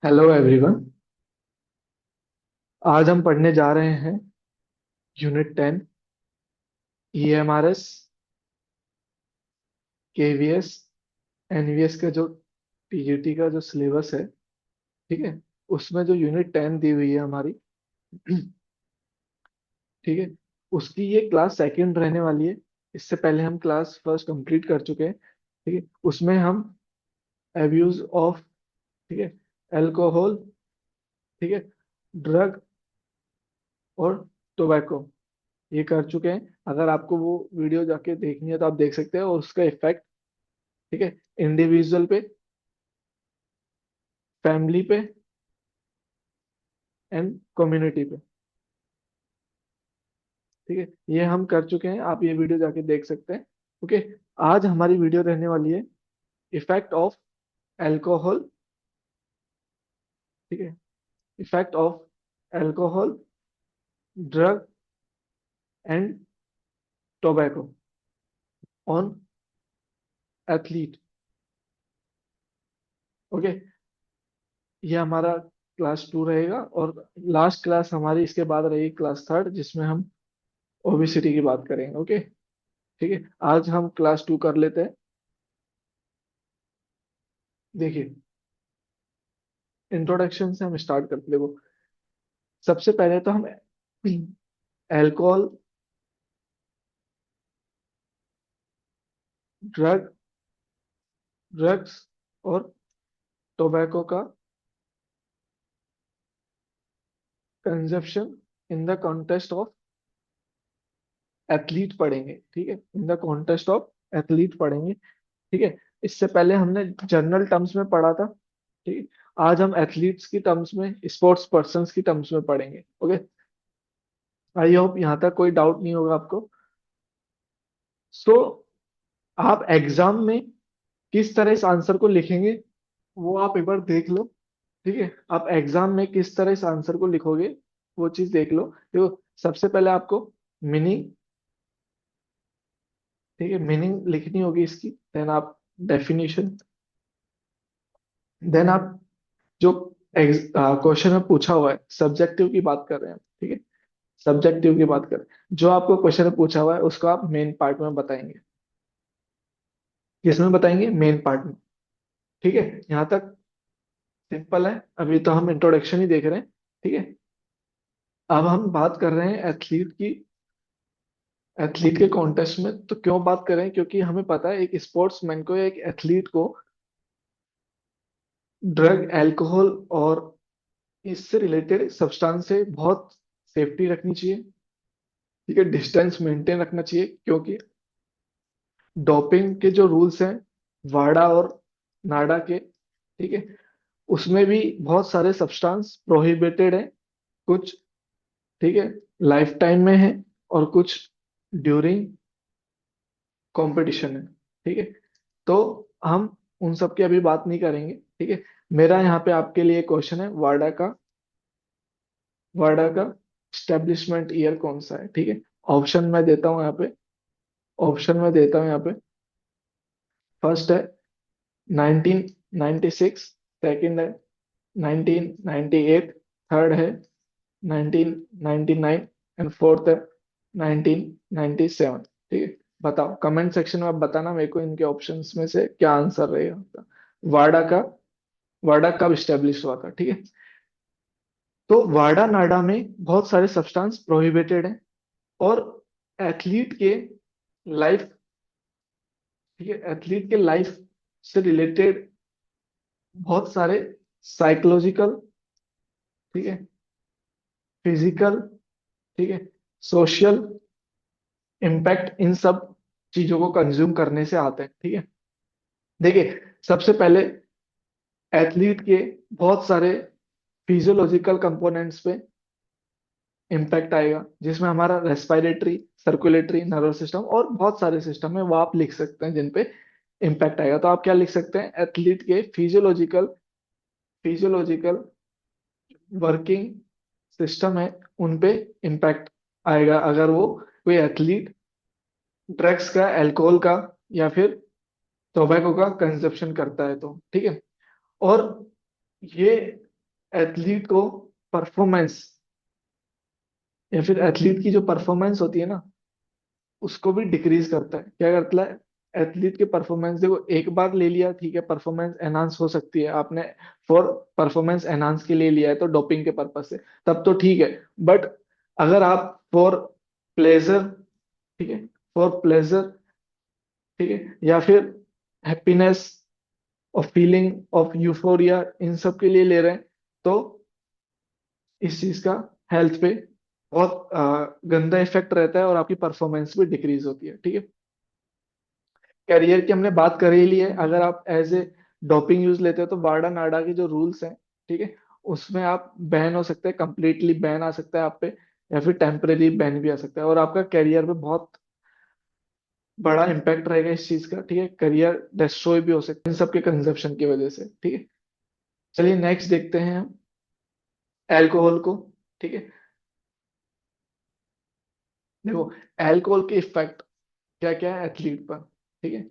Hello everyone. आज हम पढ़ने जा रहे हैं यूनिट 10 ईएमआरएस केवीएस एनवीएस का जो टीजीटी का जो सिलेबस है। ठीक है। उसमें जो यूनिट 10 दी हुई है हमारी। ठीक है। उसकी ये क्लास सेकंड रहने वाली है। इससे पहले हम क्लास फर्स्ट कंप्लीट कर चुके हैं। ठीक है। उसमें हम एब्यूज ऑफ, ठीक है, अल्कोहल, ठीक है, ड्रग और टोबैको ये कर चुके हैं। अगर आपको वो वीडियो जाके देखनी है तो आप देख सकते हैं, और उसका इफेक्ट, ठीक है, इंडिविजुअल पे, फैमिली पे एंड कम्युनिटी पे। ठीक है, ये हम कर चुके हैं, आप ये वीडियो जाके देख सकते हैं। ओके। आज हमारी वीडियो रहने वाली है इफेक्ट ऑफ अल्कोहल। ठीक है। Effect of alcohol, drug and tobacco on athlete. Okay. ये हमारा क्लास 2 रहेगा, और लास्ट क्लास हमारी इसके बाद रहेगी क्लास 3 जिसमें हम ओबेसिटी की बात करेंगे। ओके। ठीक है। आज हम क्लास 2 कर लेते हैं। देखिए, इंट्रोडक्शन से हम स्टार्ट करते हैं। देखो, सबसे पहले तो हम अल्कोहल, ड्रग ड्रग्स और टोबैको का consumption in the contest of athlete पढ़ेंगे। ठीक है, in the contest of athlete पढ़ेंगे। ठीक है। इससे पहले हमने जनरल टर्म्स में पढ़ा था। ठीक है। आज हम एथलीट्स की टर्म्स में, स्पोर्ट्स पर्संस की टर्म्स में पढ़ेंगे। ओके। आई होप यहाँ तक कोई डाउट नहीं होगा आपको। सो आप एग्जाम में किस तरह इस आंसर को लिखेंगे वो आप एक बार देख लो। ठीक है। आप एग्जाम में किस तरह इस आंसर को लिखोगे वो चीज देख लो। देखो, सबसे पहले आपको मीनिंग, ठीक है, मीनिंग लिखनी होगी इसकी। देन आप डेफिनेशन, देन आप जो क्वेश्चन में पूछा हुआ है, सब्जेक्टिव की बात कर रहे हैं हम, ठीक है, सब्जेक्टिव की बात कर रहे हैं। जो आपको क्वेश्चन में पूछा हुआ है उसको आप मेन पार्ट में बताएंगे। किसमें बताएंगे? मेन पार्ट में। ठीक है। यहाँ तक सिंपल है। अभी तो हम इंट्रोडक्शन ही देख रहे हैं। ठीक है। अब हम बात कर रहे हैं एथलीट की। एथलीट के कॉन्टेस्ट में तो क्यों बात कर रहे हैं? क्योंकि हमें पता है एक स्पोर्ट्समैन को या एक एथलीट को ड्रग, अल्कोहल और इससे रिलेटेड सब्सटेंस से बहुत सेफ्टी रखनी चाहिए। ठीक है, डिस्टेंस मेंटेन रखना चाहिए, क्योंकि डोपिंग के जो रूल्स हैं वाडा और नाडा के, ठीक है, उसमें भी बहुत सारे सब्सटेंस प्रोहिबिटेड है। कुछ, ठीक है, लाइफ टाइम में है, और कुछ ड्यूरिंग कंपटीशन है। ठीक है। तो हम उन सब की अभी बात नहीं करेंगे। ठीक है। मेरा यहाँ पे आपके लिए क्वेश्चन है, वाडा का स्टेब्लिशमेंट ईयर कौन सा है? ठीक है। ऑप्शन मैं देता हूँ यहाँ पे। ऑप्शन में देता हूँ यहाँ पे। फर्स्ट है 1996, सेकंड है 1998, थर्ड है 1999 एंड फोर्थ है 1997। ठीक है। बताओ, कमेंट सेक्शन में आप बताना मेरे को इनके ऑप्शंस में से क्या आंसर रहेगा। वाडा का वाडा कब स्टेब्लिश हुआ था? ठीक है। तो वाडा नाडा में बहुत सारे सब्सटेंस प्रोहिबिटेड हैं, और एथलीट के लाइफ, ठीक है, एथलीट के लाइफ से रिलेटेड बहुत सारे साइकोलॉजिकल, ठीक है, फिजिकल, ठीक है, सोशल इम्पैक्ट इन सब चीजों को कंज्यूम करने से आते हैं। ठीक है। देखिए, सबसे पहले एथलीट के बहुत सारे फिजियोलॉजिकल कंपोनेंट्स पे इम्पैक्ट आएगा, जिसमें हमारा रेस्पिरेटरी, सर्कुलेटरी, नर्वस सिस्टम और बहुत सारे सिस्टम है, वो आप लिख सकते हैं जिन पे इम्पैक्ट आएगा। तो आप क्या लिख सकते हैं? एथलीट के फिजियोलॉजिकल फिजियोलॉजिकल वर्किंग सिस्टम है, उन पे इम्पैक्ट आएगा अगर वो कोई एथलीट ड्रग्स का, अल्कोहल का या फिर टोबैको का कंजप्शन करता है तो। ठीक है। और ये एथलीट को परफॉर्मेंस, या फिर एथलीट की जो परफॉर्मेंस होती है ना, उसको भी डिक्रीज करता है। क्या करता है? एथलीट के परफॉर्मेंस, देखो एक बार ले लिया ठीक है, परफॉर्मेंस एनहांस हो सकती है, आपने फॉर परफॉर्मेंस एनहांस के लिए लिया है तो डोपिंग के पर्पज से, तब तो ठीक है। बट अगर आप फॉर प्लेजर, ठीक है, फॉर प्लेजर, ठीक है, या फिर हैप्पीनेस और फीलिंग ऑफ यूफोरिया, इन सब के लिए ले रहे हैं, तो इस चीज का हेल्थ पे बहुत गंदा इफेक्ट रहता है और आपकी परफॉर्मेंस भी डिक्रीज होती है। ठीक है, करियर की हमने बात कर ही ली है। अगर आप एज ए डोपिंग यूज लेते हो तो वाडा नाडा के जो रूल्स हैं, ठीक है, उसमें आप बैन हो सकते हैं, कंप्लीटली बैन आ सकता है आप पे, या फिर टेम्परेरी बैन भी आ सकता है, और आपका करियर पे बहुत बड़ा इम्पैक्ट रहेगा इस चीज का। ठीक है, करियर डिस्ट्रॉय भी हो सकता है इन सब के कंजप्शन की वजह से। ठीक है, चलिए नेक्स्ट देखते हैं हम एल्कोहल को। ठीक है, देखो एल्कोहल के इफेक्ट क्या क्या है एथलीट पर। ठीक है,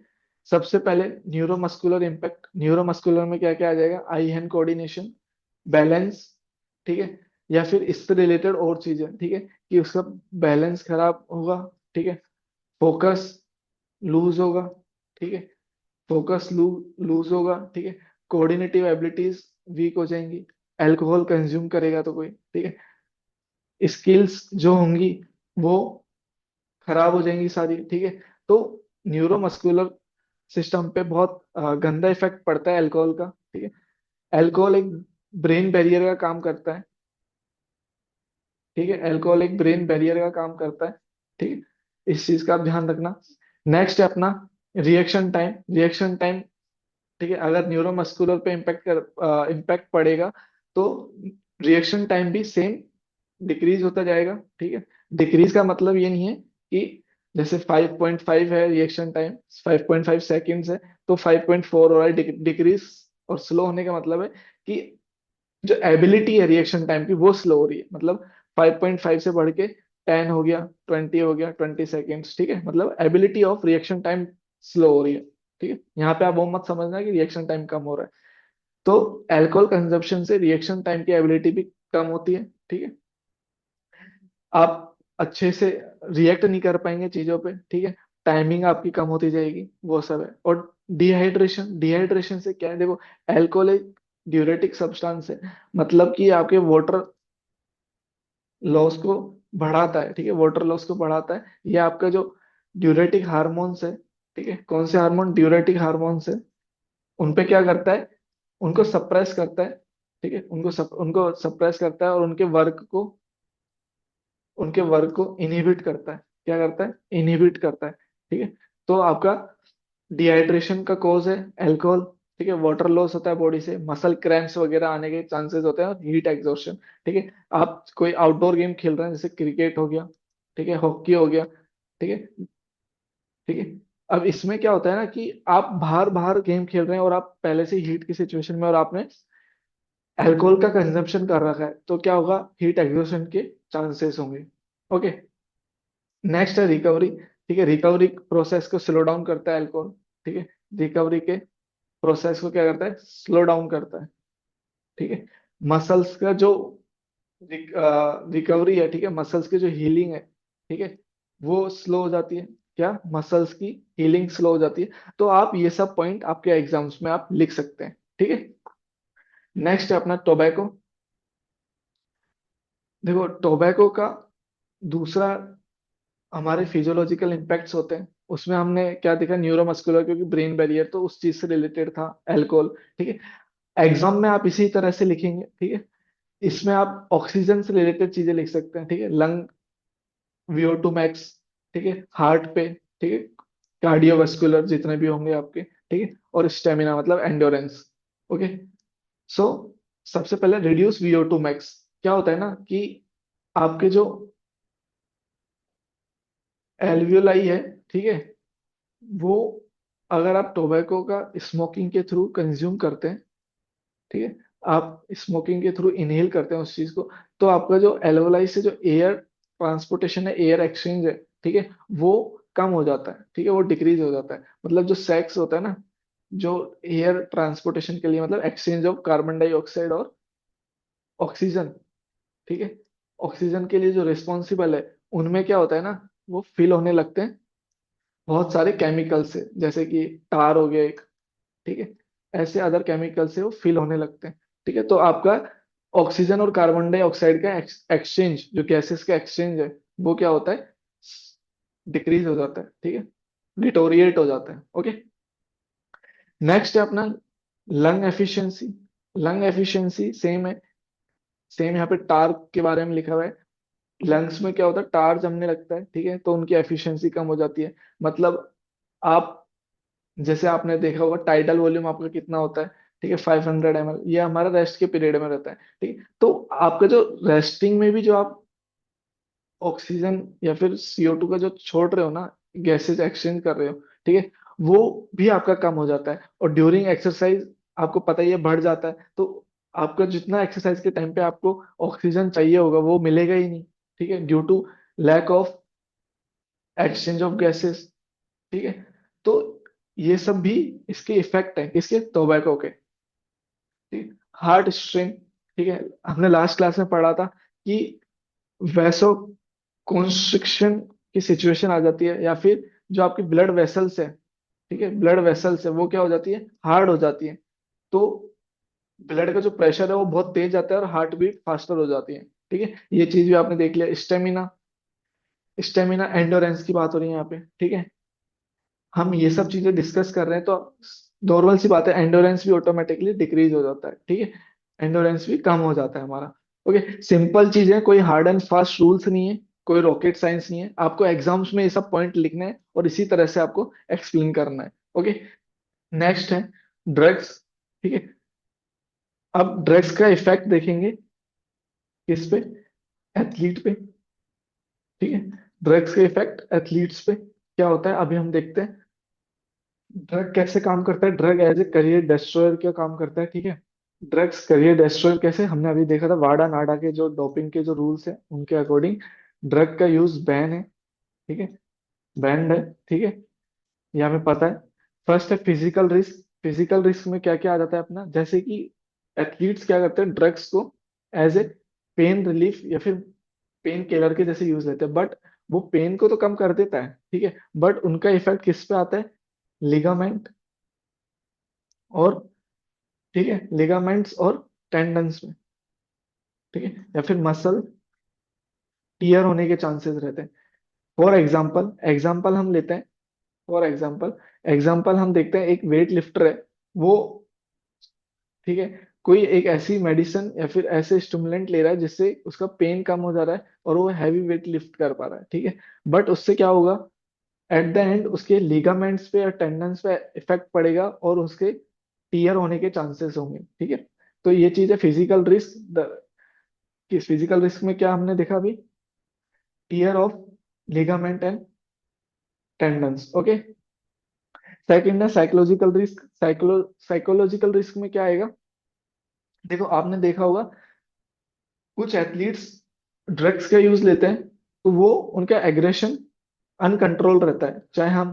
सबसे पहले न्यूरोमस्कुलर इम्पैक्ट। न्यूरोमस्कुलर में क्या क्या आ जाएगा? आई हैंड कोऑर्डिनेशन, बैलेंस, ठीक है, या फिर इससे रिलेटेड और चीजें, ठीक है, कि उसका बैलेंस खराब होगा, ठीक है, फोकस लूज होगा, ठीक है, फोकस लूज होगा, ठीक है, कोऑर्डिनेटिव एबिलिटीज वीक हो जाएंगी, अल्कोहल कंज्यूम करेगा तो कोई, ठीक है, स्किल्स जो होंगी वो खराब हो जाएंगी सारी। ठीक है, तो न्यूरोमस्कुलर सिस्टम पे बहुत गंदा इफेक्ट पड़ता है अल्कोहल का। ठीक है, अल्कोहल एक ब्रेन बैरियर का काम करता है। ठीक है, अल्कोहल एक ब्रेन बैरियर का काम करता है। ठीक है, इस चीज का आप ध्यान रखना। नेक्स्ट है अपना रिएक्शन टाइम। रिएक्शन टाइम, ठीक है, अगर न्यूरोमस्कुलर पे इम्पैक्ट पड़ेगा तो रिएक्शन टाइम भी सेम डिक्रीज होता जाएगा। ठीक है, डिक्रीज का मतलब ये नहीं है कि जैसे 5.5 है रिएक्शन टाइम, 5.5 सेकेंड्स है, तो 5.4 हो रहा है डिक्रीज। और स्लो होने का मतलब है कि जो एबिलिटी है रिएक्शन टाइम की वो स्लो हो रही है। मतलब 5.5 से बढ़ के 10 हो गया, 20 हो गया, 20 सेकेंड्स। ठीक है, मतलब ability of reaction time slow हो रही है। ठीक है, यहाँ पे आप वो मत समझना कि रिएक्शन टाइम कम हो रहा है। तो अल्कोहल कंजप्शन से रिएक्शन टाइम की एबिलिटी भी कम होती है। ठीक है, आप अच्छे से रिएक्ट नहीं कर पाएंगे चीजों पे। ठीक है, टाइमिंग आपकी कम होती जाएगी, वो सब है। और डिहाइड्रेशन, डिहाइड्रेशन से क्या है? देखो अल्कोहल एक ड्यूरेटिक सब्सटेंस है, मतलब कि आपके वाटर लॉस को बढ़ाता है। ठीक है, वाटर लॉस को बढ़ाता है। ये आपका जो ड्यूरेटिक हार्मोन्स है, ठीक है, कौन से हार्मोन? ड्यूरेटिक हार्मोन्स है, उन पे क्या करता है? उनको सप्रेस करता है। ठीक है, उनको सप्रेस करता है और उनके वर्क को इनहिबिट करता है। क्या करता है? इनहिबिट करता है। ठीक है, तो आपका डिहाइड्रेशन का कॉज है अल्कोहल। ठीक है, वाटर लॉस होता है बॉडी से, मसल क्रैम्प्स वगैरह आने के चांसेस होते हैं, और हीट एग्जॉर्शन। ठीक है, आप कोई आउटडोर गेम खेल रहे हैं, जैसे क्रिकेट हो गया, ठीक है, हॉकी हो गया, ठीक है, ठीक है, अब इसमें क्या होता है ना कि आप बाहर बाहर गेम खेल रहे हैं और आप पहले से हीट की सिचुएशन में, और आपने अल्कोहल का कंजम्पशन कर रखा है, तो क्या होगा? हीट एग्जॉर्शन के चांसेस होंगे। ओके, नेक्स्ट है रिकवरी। ठीक है, रिकवरी प्रोसेस को स्लो डाउन करता है अल्कोहल। ठीक है, रिकवरी के प्रोसेस को क्या करता है? स्लो डाउन करता है। ठीक है, मसल्स का जो रिकवरी है, ठीक है, मसल्स की जो हीलिंग है, ठीक है, वो स्लो हो जाती है। क्या? मसल्स की हीलिंग स्लो हो जाती है। तो आप ये सब पॉइंट आपके एग्जाम्स में आप लिख सकते हैं। ठीक है, नेक्स्ट है अपना टोबैको। देखो टोबैको का दूसरा हमारे फिजियोलॉजिकल इम्पैक्ट्स होते हैं, उसमें हमने क्या देखा? न्यूरोमस्कुलर, क्योंकि ब्रेन बैरियर तो उस चीज से रिलेटेड था, अल्कोहल। ठीक है, एग्जाम में आप इसी तरह से लिखेंगे। ठीक है, इसमें आप ऑक्सीजन से रिलेटेड चीजें लिख सकते हैं। ठीक है, लंग VO2 मैक्स, ठीक है, हार्ट पे, ठीक है, कार्डियोवास्कुलर जितने भी होंगे आपके, ठीक है, और स्टेमिना मतलब एंडोरेंस। ओके, सो सबसे पहले रिड्यूस VO2 मैक्स। क्या होता है ना कि आपके जो एल्वियोलाई है, ठीक है, वो अगर आप टोबैको का स्मोकिंग के थ्रू कंज्यूम करते हैं, ठीक है, आप स्मोकिंग के थ्रू इनहेल करते हैं उस चीज को, तो आपका जो एल्वोलाई से जो एयर ट्रांसपोर्टेशन है, एयर एक्सचेंज है, ठीक है, वो कम हो जाता है। ठीक है, वो डिक्रीज हो जाता है। मतलब जो सेक्स होता है ना, जो एयर ट्रांसपोर्टेशन के लिए, मतलब एक्सचेंज ऑफ कार्बन डाइऑक्साइड और ऑक्सीजन, ठीक है, ऑक्सीजन के लिए जो रिस्पॉन्सिबल है, उनमें क्या होता है ना, वो फिल होने लगते हैं बहुत सारे केमिकल से, जैसे कि टार हो गया एक, ठीक है, ऐसे अदर केमिकल से वो फिल होने लगते हैं। ठीक है, तो आपका ऑक्सीजन और कार्बन डाइऑक्साइड का एक्सचेंज, जो गैसेस का एक्सचेंज है, वो क्या होता है, डिक्रीज हो जाता है, ठीक है, डिटोरिएट हो जाता है। ओके, नेक्स्ट है अपना lung efficiency. Lung efficiency same है, सेम यहाँ पे टार के बारे में लिखा हुआ है। लंग्स में क्या होता है, टार जमने लगता है, ठीक है, तो उनकी एफिशिएंसी कम हो जाती है। मतलब आप, जैसे आपने देखा होगा टाइडल वॉल्यूम आपका कितना होता है, ठीक है, 500 ml, ये हमारा रेस्ट के पीरियड में रहता है, ठीक है। तो आपका जो रेस्टिंग में भी जो आप ऑक्सीजन या फिर CO2 का जो छोड़ रहे हो ना, गैसेज एक्सचेंज कर रहे हो, ठीक है, वो भी आपका कम हो जाता है। और ड्यूरिंग एक्सरसाइज आपको पता ही है बढ़ जाता है, तो आपका जितना एक्सरसाइज के टाइम पे आपको ऑक्सीजन चाहिए होगा वो मिलेगा ही नहीं, ठीक है, due to lack of exchange of gases, ठीक है। तो ये सब भी इसके इफेक्ट है, किसके, टोबैको के, ठीक। हार्ट स्ट्रेन, ठीक है, हमने लास्ट क्लास में पढ़ा था कि वैसो कॉन्स्ट्रिक्शन की सिचुएशन आ जाती है, या फिर जो आपकी ब्लड वेसल्स है, ठीक है, ब्लड वेसल्स है वो क्या हो जाती है, हार्ड हो जाती है। तो ब्लड का जो प्रेशर है वो बहुत तेज जाता है और हार्ट बीट फास्टर हो जाती है, ठीक है। ये चीज भी आपने देख लिया। स्टेमिना, स्टेमिना एंडोरेंस की बात हो रही है यहाँ पे, ठीक है। हम ये सब चीजें डिस्कस कर रहे हैं तो नॉर्मल सी बात है, एंडोरेंस भी ऑटोमेटिकली डिक्रीज हो जाता है, ठीक है, एंडोरेंस भी कम हो जाता है हमारा। ओके, सिंपल चीज है, कोई हार्ड एंड फास्ट रूल्स नहीं है, कोई रॉकेट साइंस नहीं है, आपको एग्जाम्स में ये सब पॉइंट लिखना है और इसी तरह से आपको एक्सप्लेन करना है। ओके, नेक्स्ट है ड्रग्स, ठीक है। अब ड्रग्स का इफेक्ट देखेंगे किस पे, एथलीट पे, ठीक है। ड्रग्स का इफेक्ट एथलीट्स पे क्या होता है अभी हम देखते हैं। ड्रग कैसे काम करता है, drug as a career destroyer क्या काम करता है, ठीक है। ड्रग्स करियर डिस्ट्रॉयर कैसे, हमने अभी देखा था वाडा नाडा के जो डोपिंग के जो रूल्स हैं उनके अकॉर्डिंग ड्रग का यूज बैन है, ठीक है, बैंड है, ठीक है, ये हमें पता है। फर्स्ट है फिजिकल रिस्क। फिजिकल रिस्क में क्या क्या आ जाता है अपना, जैसे कि एथलीट्स क्या करते हैं ड्रग्स को एज ए पेन रिलीफ या फिर पेन किलर के जैसे यूज लेते हैं, बट वो पेन को तो कम कर देता है, ठीक है, बट उनका इफेक्ट किस पे आता है, लिगामेंट और, ठीक है, लिगामेंट्स और टेंडन्स में, ठीक है, या फिर मसल टीयर होने के चांसेस रहते हैं। फॉर एग्जाम्पल, एग्जाम्पल हम लेते हैं, फॉर एग्जाम्पल, एग्जाम्पल हम देखते हैं एक वेट लिफ्टर है वो, ठीक है, कोई एक ऐसी मेडिसिन या फिर ऐसे स्टिमुलेंट ले रहा है जिससे उसका पेन कम हो जा रहा है और वो हैवी वेट लिफ्ट कर पा रहा है, ठीक है, बट उससे क्या होगा, एट द एंड उसके लिगामेंट्स पे या टेंडन्स पे इफेक्ट पड़ेगा और उसके टीयर होने के चांसेस होंगे, ठीक है। तो ये चीज है फिजिकल रिस्क। किस फिजिकल रिस्क में क्या हमने देखा अभी, tear of ligament and tendons. Okay, second है साइकोलॉजिकल रिस्क। साइकोलॉजिकल रिस्क में क्या आएगा, देखो आपने देखा होगा कुछ एथलीट्स ड्रग्स का यूज लेते हैं तो वो उनका एग्रेशन अनकंट्रोल रहता है, चाहे हम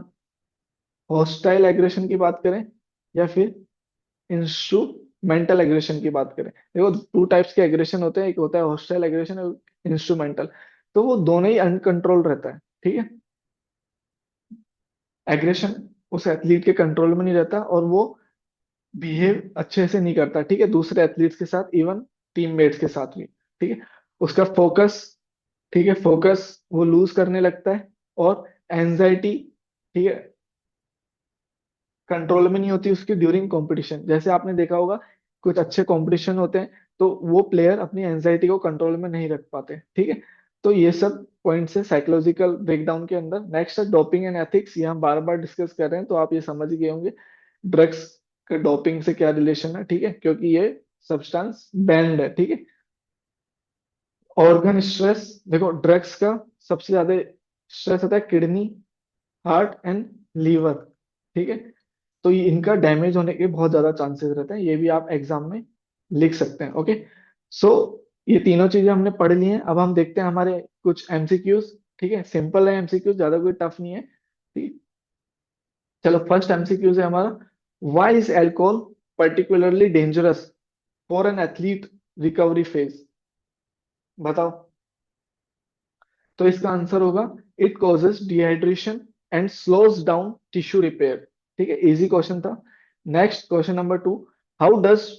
हॉस्टाइल एग्रेशन की बात करें या फिर इंस्ट्रूमेंटल एग्रेशन की बात करें। देखो टू टाइप्स के एग्रेशन होते हैं, एक होता है हॉस्टाइल एग्रेशन और इंस्ट्रूमेंटल। तो वो दोनों ही अनकंट्रोल रहता है, ठीक है। एग्रेशन उस एथलीट के कंट्रोल में नहीं रहता और वो बिहेव अच्छे से नहीं करता, ठीक है, दूसरे एथलीट्स के साथ, इवन टीममेट्स के साथ भी, ठीक है। उसका फोकस, ठीक है, फोकस वो लूज करने लगता है और एंजाइटी, ठीक है, कंट्रोल में नहीं होती उसकी ड्यूरिंग कंपटीशन। जैसे आपने देखा होगा कुछ अच्छे कंपटीशन होते हैं तो वो प्लेयर अपनी एंजाइटी को कंट्रोल में नहीं रख पाते, ठीक है। तो ये सब पॉइंट्स है साइकोलॉजिकल ब्रेकडाउन के अंदर। नेक्स्ट है डोपिंग एंड एथिक्स, ये हम बार बार डिस्कस कर रहे हैं तो आप ये समझ गए होंगे ड्रग्स का डोपिंग से क्या रिलेशन है, ठीक है, क्योंकि ये सब्सटेंस बैंड है, ठीक है। ऑर्गन स्ट्रेस, देखो ड्रग्स का सबसे ज्यादा स्ट्रेस होता है किडनी, हार्ट एंड लीवर, ठीक है। तो ये इनका डैमेज होने के बहुत ज्यादा चांसेस रहते हैं, ये भी आप एग्जाम में लिख सकते हैं। ओके, सो ये तीनों चीजें हमने पढ़ ली हैं। अब हम देखते हैं हमारे कुछ एमसीक्यूज, ठीक है, सिंपल है एमसीक्यूज, ज्यादा कोई टफ नहीं है, ठीक। चलो फर्स्ट एमसीक्यूज है हमारा, why is alcohol particularly dangerous for an athlete recovery phase? बताओ। तो इसका आंसर होगा it causes dehydration and slows down tissue repair. ठीक है, इजी क्वेश्चन था। Next question number 2, how does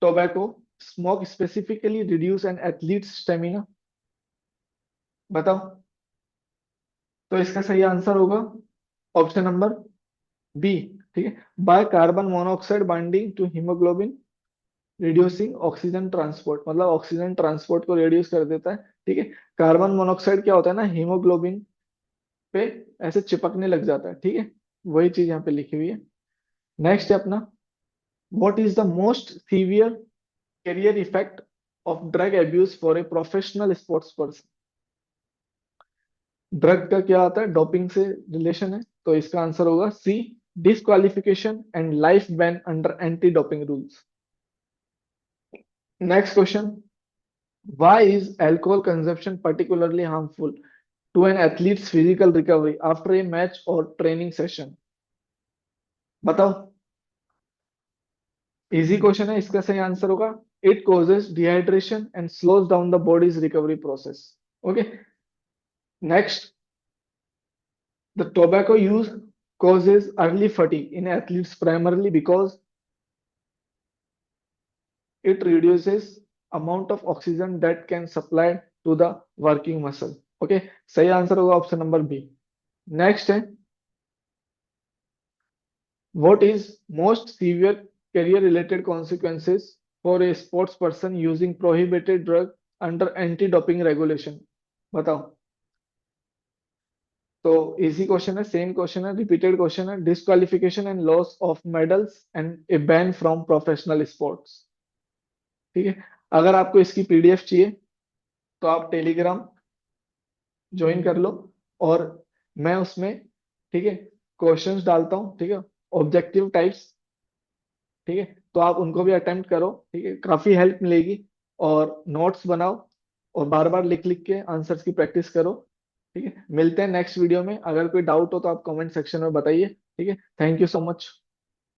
tobacco smoke specifically reduce an athlete stamina? बताओ। तो इसका सही आंसर होगा ऑप्शन नंबर बी। ठीक है, by carbon monoxide binding to haemoglobin reducing oxygen transport, मतलब ऑक्सीजन ट्रांसपोर्ट को रिड्यूस कर देता है। ठीक है, कार्बन मोनोऑक्साइड क्या होता है ना, हीमोग्लोबिन पे ऐसे चिपकने लग जाता है। ठीक है, वही चीज यहाँ पे लिखी हुई है। नेक्स्ट है अपना, what is the most severe career effect of drug abuse for a professional sports person? Drug का क्या आता है, डोपिंग से रिलेशन है, तो इसका आंसर होगा C, disqualification and life ban under anti doping rules. Next question, why is alcohol consumption particularly harmful to an athlete's physical recovery after a match or training session? बताओ। Easy question है, इसका सही answer होगा it causes dehydration and slows down the body's recovery process. Okay, next, the tobacco use causes early fatigue in athletes primarily because it reduces amount of oxygen that can supply to the working muscle. Okay, सही answer होगा option number B. Next है, what is most severe career-related consequences for a sports person using prohibited drug under anti-doping regulation? बताओ। तो easy question है, same question है, repeated question है, disqualification and loss of medals and A ban from professional sports. ठीक है, अगर आपको इसकी पीडीएफ चाहिए तो आप टेलीग्राम ज्वाइन कर लो, और मैं उसमें, ठीक है, क्वेश्चंस डालता हूँ, ठीक है, ऑब्जेक्टिव टाइप्स। ठीक है, तो आप उनको भी अटेम्प्ट करो, ठीक है, काफी हेल्प मिलेगी। और नोट्स बनाओ और बार बार लिख लिख के आंसर्स की प्रैक्टिस करो। ठीक है, मिलते हैं नेक्स्ट वीडियो में। अगर कोई डाउट हो तो आप कमेंट सेक्शन में बताइए। ठीक है, थैंक यू सो मच।